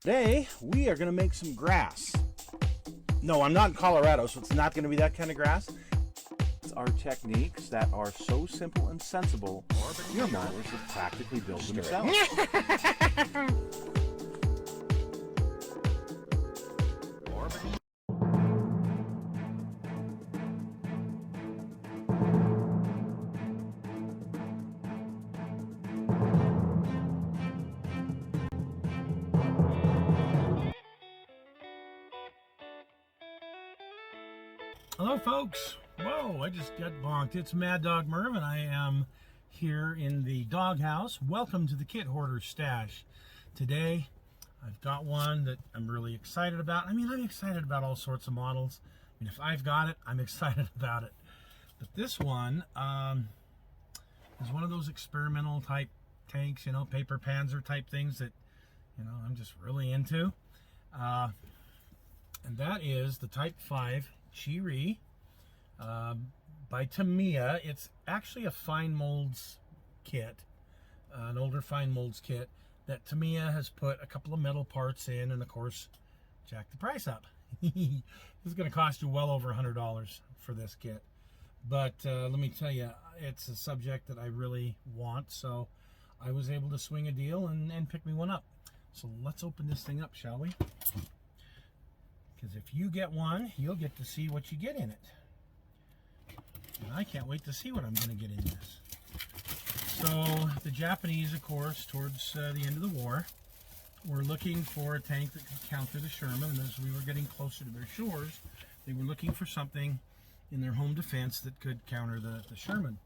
Today, we are going to make some grass. No, I'm not in Colorado, so it's not going to be that kind of grass. It's our techniques that are so simple and sensible, your mowers have practically built themselves. Hello folks, whoa, I just got bonked. It's Mad Dog Merv and I am here in the doghouse. Welcome to the Kit Hoarder Stash. Today I've got one that I'm really excited about. I mean, I'm excited about all sorts of models. I mean, if I've got it, I'm excited about it. But this one is one of those experimental type tanks, you know, paper panzer type things that, you know, I'm just really into. And that is the Type 5 Chiri by Tamiya. It's actually a fine molds kit, an older fine molds kit that Tamiya has put a couple of metal parts in and of course jacked the price up. This is going to cost you well over $100 for this kit, but let me tell you, it's a subject that I really want, so I was able to swing a deal and pick me one up. So let's open this thing up, shall we? Because if you get one, you'll get to see what you get in it. And I can't wait to see what I'm going to get in this. So the Japanese, of course, towards the end of the war, were looking for a tank that could counter the Sherman. And as we were getting closer to their shores, they were looking for something in their home defense that could counter the Sherman.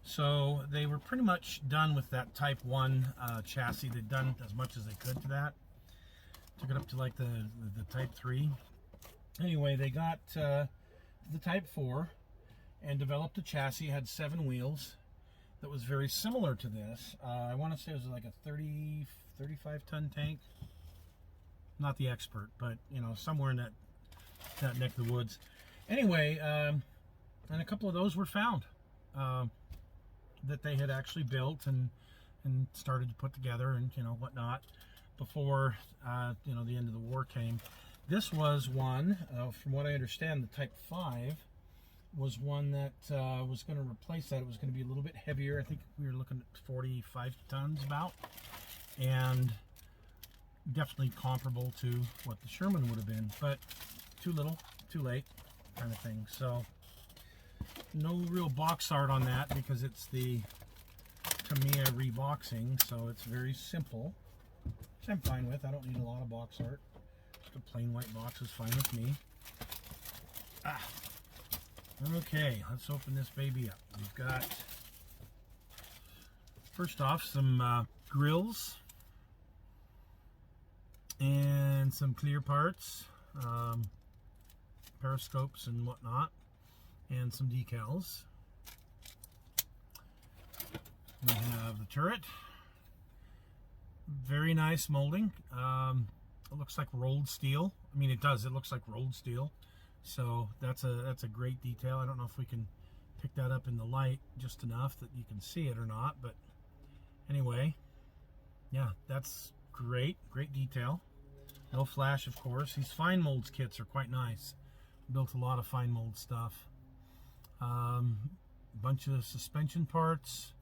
So they were pretty much done with that Type 1 chassis. They'd done as much as they could to that. Took it up to like the Type 3. Anyway, they got the Type 4 and developed a chassis. It had 7 wheels that was very similar to this. I want to say it was like a 35 ton tank. Not the expert, but you know, somewhere in that neck of the woods. Anyway, and a couple of those were found that they had actually built and started to put together and, you know, whatnot before you know, the end of the war came. This was one, from what I understand, the Type 5 was one that was going to replace that. It was going to be a little bit heavier. I think we were looking at 45 tons about, and definitely comparable to what the Sherman would have been, but too little, too late kind of thing. So no real box art on that because it's the Tamiya reboxing, so it's very simple, which I'm fine with. I don't need a lot of box art. Just a plain white box is fine with me. Okay, let's open this baby up. We've got, first off, some grills and some clear parts, periscopes and whatnot, and some decals. We have the turret. Very nice molding. It looks like rolled steel. I mean, it does. It looks like rolled steel. So that's a great detail. I don't know if we can pick that up in the light just enough that you can see it or not. But anyway, yeah, that's great. Great detail. No flash, of course. These fine molds kits are quite nice. Built a lot of fine mold stuff. Bunch of suspension parts.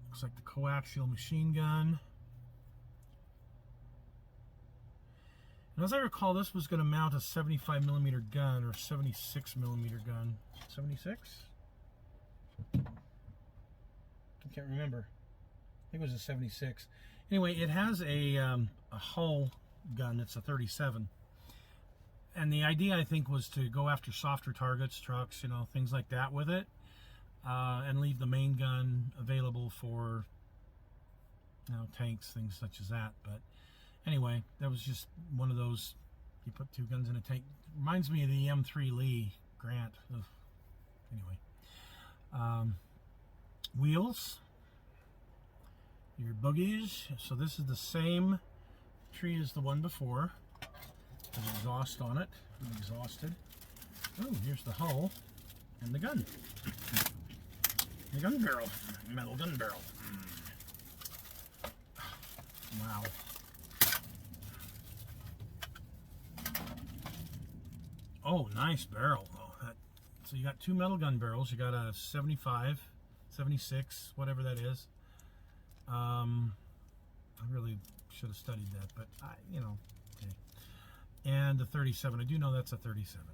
Looks like the coaxial machine gun. And as I recall, this was going to mount a 75mm gun or 76mm gun. 76? I can't remember. I think it was a 76. Anyway, it has a hull gun. It's a 37. And the idea, I think, was to go after softer targets, trucks, you know, things like that with it. And leave the main gun available for, you know, tanks, things such as that. But anyway, that was just one of those, you put 2 guns in a tank. Reminds me of the M3 Lee Grant. Ugh. Anyway. Wheels. Your boogies. So this is the same tree as the one before. There's exhaust on it. I'm exhausted. Oh, here's the hull and the gun. The gun barrel. Metal gun barrel. Wow. Oh, nice barrel. Oh, so you got two metal gun barrels. You got a 75, 76, whatever that is. I really should have studied that, but you know, okay. And the 37. I do know that's a 37.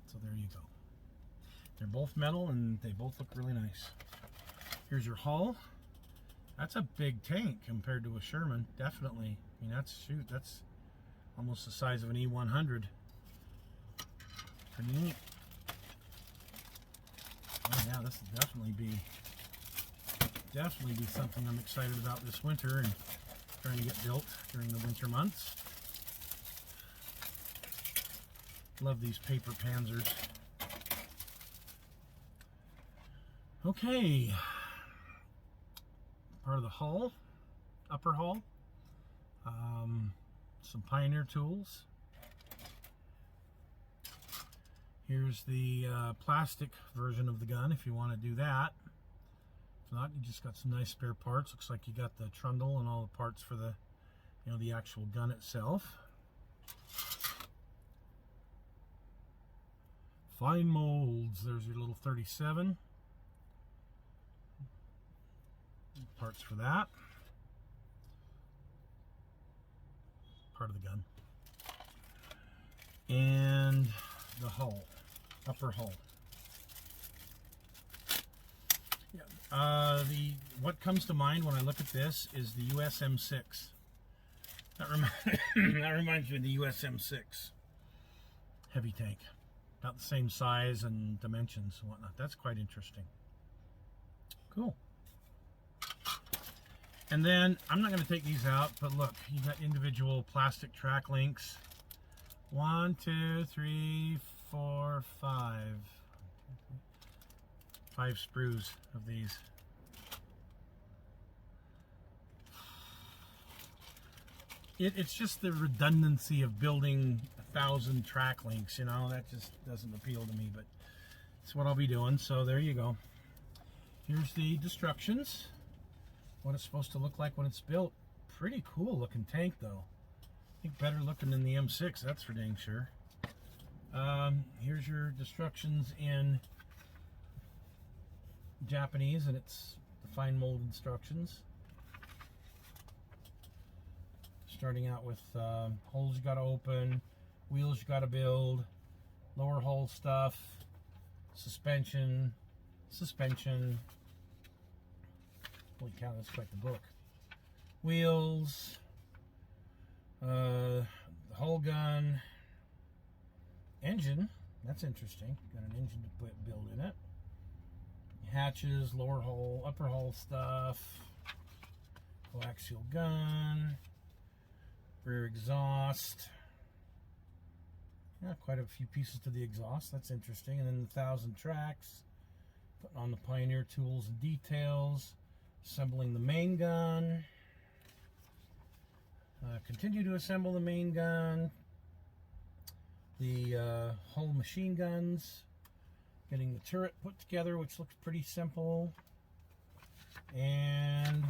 So there you go. They're both metal and they both look really nice. Here's your hull. That's a big tank compared to a Sherman, definitely. I mean, that's almost the size of an E100. Pretty neat. Oh yeah, this will definitely be something I'm excited about this winter and trying to get built during the winter months. Love these paper Panzers. Okay, part of the hull, upper hull, some Pioneer tools. Here's the plastic version of the gun if you want to do that. If not, you just got some nice spare parts. Looks like you got the trundle and all the parts for the, you know, the actual gun itself. Fine molds. There's your little 37. Parts for that. Part of the gun. And the hull. Upper hull. Yeah. What comes to mind when I look at this is the USM6. That reminds me of the USM6 heavy tank. About the same size and dimensions and whatnot. That's quite interesting. Cool. And then, I'm not going to take these out, but look, you got individual plastic track links. 1, 2, 3, 4, 5. 5 sprues of these. It's just the redundancy of building 1,000 track links, you know, that just doesn't appeal to me, but it's what I'll be doing, so there you go. Here's the destructions. What it's supposed to look like when it's built. Pretty cool looking tank though. I think better looking than the M6, that's for dang sure. Here's your destructions in Japanese, and it's the fine mold instructions. Starting out with holes you gotta open, wheels you gotta build, lower hull stuff, suspension. Holy cow, that's quite the book. Wheels, the hull gun, engine, that's interesting. Got an engine to build in it. Hatches, lower hull, upper hull stuff, coaxial gun, rear exhaust. Yeah, quite a few pieces to the exhaust, that's interesting. And then the 1,000 tracks, putting on the Pioneer tools and details. Assembling the main gun. Continue to assemble the main gun. The whole machine guns. Getting the turret put together, which looks pretty simple. And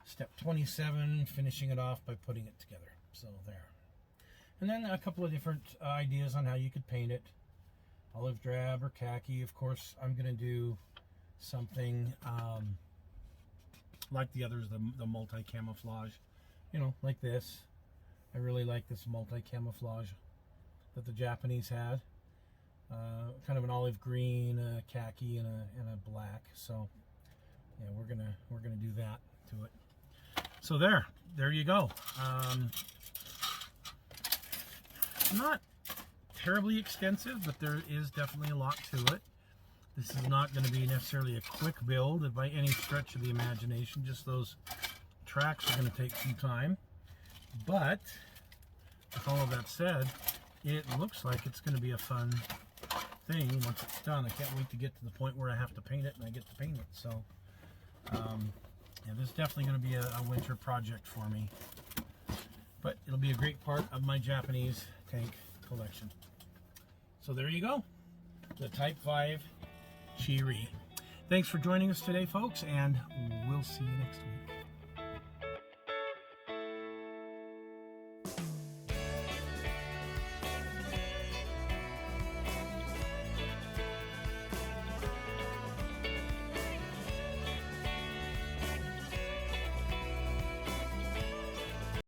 step 27, finishing it off by putting it together. So there. And then a couple of different ideas on how you could paint it. Olive drab or khaki. Of course, I'm going to do something like the others, the multi-camouflage, you know, like this. I really like this multi-camouflage that the Japanese had. Kind of an olive green, a khaki, and a black. So yeah, we're gonna do that to it. So there you go. Not terribly extensive, but there is definitely a lot to it. This is not going to be necessarily a quick build by any stretch of the imagination. Just those tracks are going to take some time. But with all of that said, it looks like it's going to be a fun thing once it's done. I can't wait to get to the point where I have to paint it and I get to paint it. So yeah, this is definitely going to be a winter project for me. But it'll be a great part of my Japanese tank collection. So there you go. The Type 5 Chi-Ri. Thanks for joining us today, folks, and we'll see you next week.